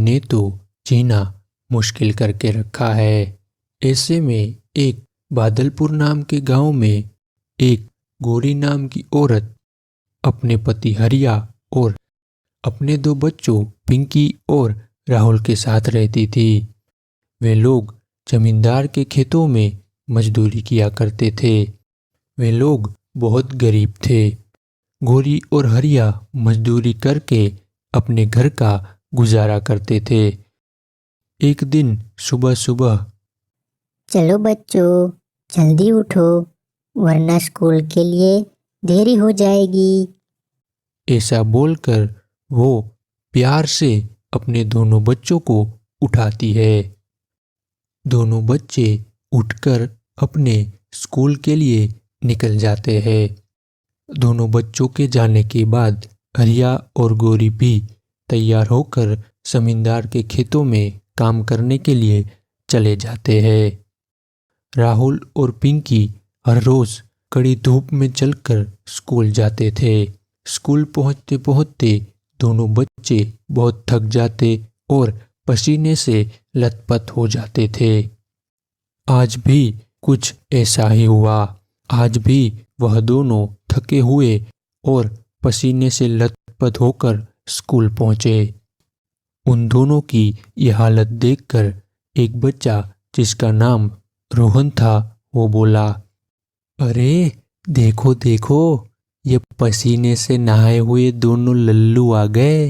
ने तो जीना मुश्किल करके रखा है। ऐसे में एक बादलपुर नाम के गांव में एक गौरी नाम की औरत अपने पति हरिया और अपने 2 बच्चों पिंकी और राहुल के साथ रहती थी। वे लोग जमींदार के खेतों में मजदूरी किया करते थे। वे लोग बहुत गरीब थे। गौरी और हरिया मजदूरी करके अपने घर का गुजारा करते थे। एक दिन सुबह सुबह, चलो बच्चों, जल्दी उठो वरना स्कूल के लिए देरी हो जाएगी। ऐसा बोलकर वो प्यार से अपने दोनों बच्चों को उठाती है। दोनों बच्चे उठकर अपने स्कूल के लिए निकल जाते हैं। दोनों बच्चों के जाने के बाद हरिया और गौरी भी तैयार होकर जमींदार के खेतों में काम करने के लिए चले जाते हैं। राहुल और पिंकी हर रोज कड़ी धूप में चलकर स्कूल जाते थे। स्कूल पहुंचते पहुंचते दोनों बच्चे बहुत थक जाते और पसीने से लथपथ हो जाते थे। आज भी कुछ ऐसा ही हुआ। आज भी वह दोनों थके हुए और पसीने से लथपथ होकर स्कूल पहुंचे। उन दोनों की यह हालत देखकर एक बच्चा जिसका नाम रोहन था वो बोला, अरे देखो देखो, ये पसीने से नहाए हुए दोनों लल्लू आ गए।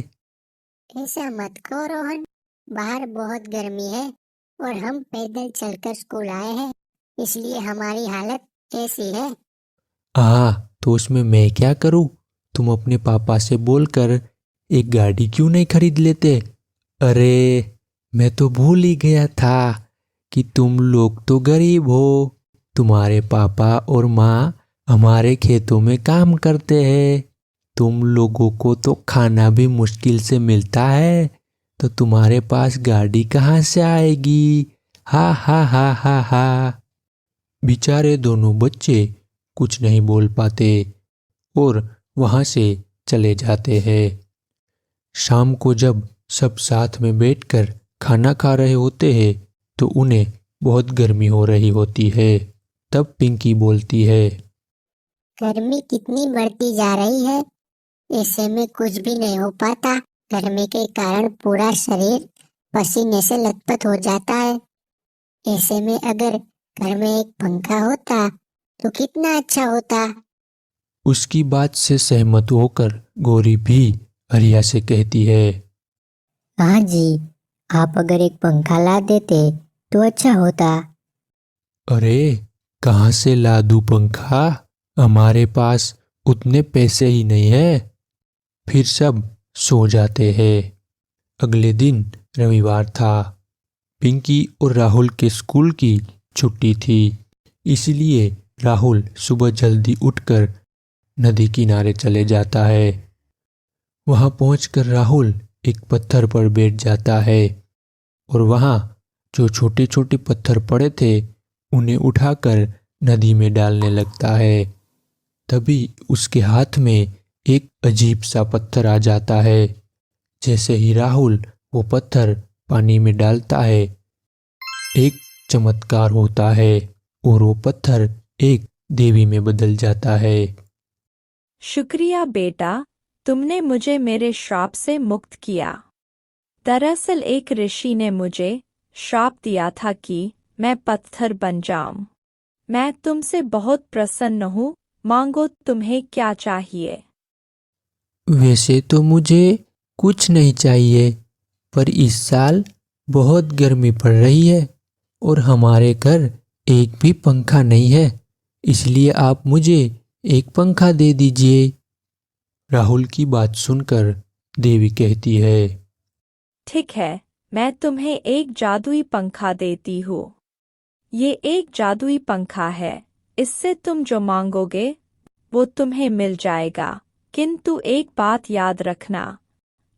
ऐसा मत कहो रोहन, बाहर बहुत गर्मी है और हम पैदल चलकर स्कूल आए हैं, इसलिए हमारी हालत ऐसी है। तो उसमें मैं क्या करूं? तुम अपने पापा से बोलकर एक गाड़ी क्यों नहीं खरीद लेते? अरे मैं तो भूल ही गया था कि तुम लोग तो गरीब हो। तुम्हारे पापा और माँ हमारे खेतों में काम करते हैं। तुम लोगों को तो खाना भी मुश्किल से मिलता है, तो तुम्हारे पास गाड़ी कहाँ से आएगी? हा हा हा हा हा। बेचारे दोनों बच्चे कुछ नहीं बोल पाते और वहाँ से चले जाते हैं। शाम को जब सब साथ में बैठकर खाना खा रहे होते हैं तो उन्हें बहुत गर्मी हो रही होती है। तब पिंकी बोलती है, गर्मी कितनी बढ़ती जा रही है, ऐसे में कुछ भी नहीं हो पाता। गर्मी के कारण पूरा शरीर पसीने से लथपथ हो जाता है। ऐसे में अगर घर में एक पंखा होता तो कितना अच्छा होता। उसकी बात से सहमत होकर गौरी भी हरिया से कहती है, हाँ जी, आप अगर एक पंखा ला देते तो अच्छा होता। अरे कहाँ से ला दूं पंखा? हमारे पास उतने पैसे ही नहीं है। फिर सब सो जाते हैं। अगले दिन रविवार था। पिंकी और राहुल के स्कूल की छुट्टी थी, इसलिए राहुल सुबह जल्दी उठकर नदी किनारे चले जाता है। वहां पहुंचकर राहुल एक पत्थर पर बैठ जाता है और वहां जो छोटे छोटे पत्थर पड़े थे उन्हें उठाकर नदी में डालने लगता है। तभी उसके हाथ में एक अजीब सा पत्थर आ जाता है। जैसे ही राहुल वो पत्थर पानी में डालता है, एक चमत्कार होता है और वो पत्थर एक देवी में बदल जाता है। शुक्रिया बेटा, तुमने मुझे मेरे श्राप से मुक्त किया। दरअसल एक ऋषि ने मुझे श्राप दिया था कि मैं पत्थर बन जाऊं। मैं तुमसे बहुत प्रसन्न हूँ, मांगो तुम्हें क्या चाहिए। वैसे तो मुझे कुछ नहीं चाहिए, पर इस साल बहुत गर्मी पड़ रही है और हमारे घर एक भी पंखा नहीं है, इसलिए आप मुझे एक पंखा दे दीजिए। राहुल की बात सुनकर देवी कहती है, ठीक है, मैं तुम्हें एक जादुई पंखा देती हूँ। ये एक जादुई पंखा है, इससे तुम जो मांगोगे वो तुम्हें मिल जाएगा। किंतु एक बात याद रखना,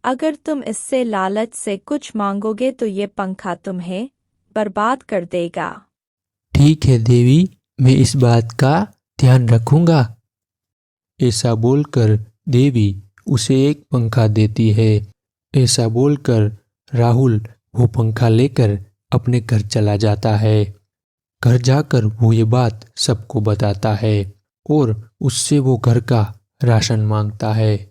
अगर तुम इससे लालच से कुछ मांगोगे तो ये पंखा तुम्हें बर्बाद कर देगा। ठीक है देवी, मैं इस बात का ध्यान रखूंगा। ऐसा बोलकर देवी उसे एक पंखा देती है। ऐसा बोलकर राहुल वो पंखा लेकर अपने घर चला जाता है। घर जाकर वो ये बात सबको बताता है और उससे वो घर का राशन मांगता है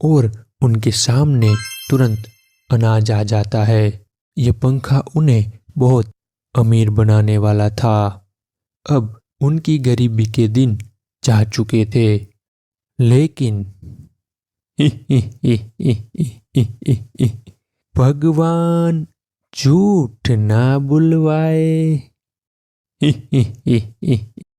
और उनके सामने तुरंत अनाज आ जाता है। ये पंखा उन्हें बहुत अमीर बनाने वाला था। अब उनकी गरीबी के दिन जा चुके थे, लेकिन भगवान झूठ ना बुलवाए।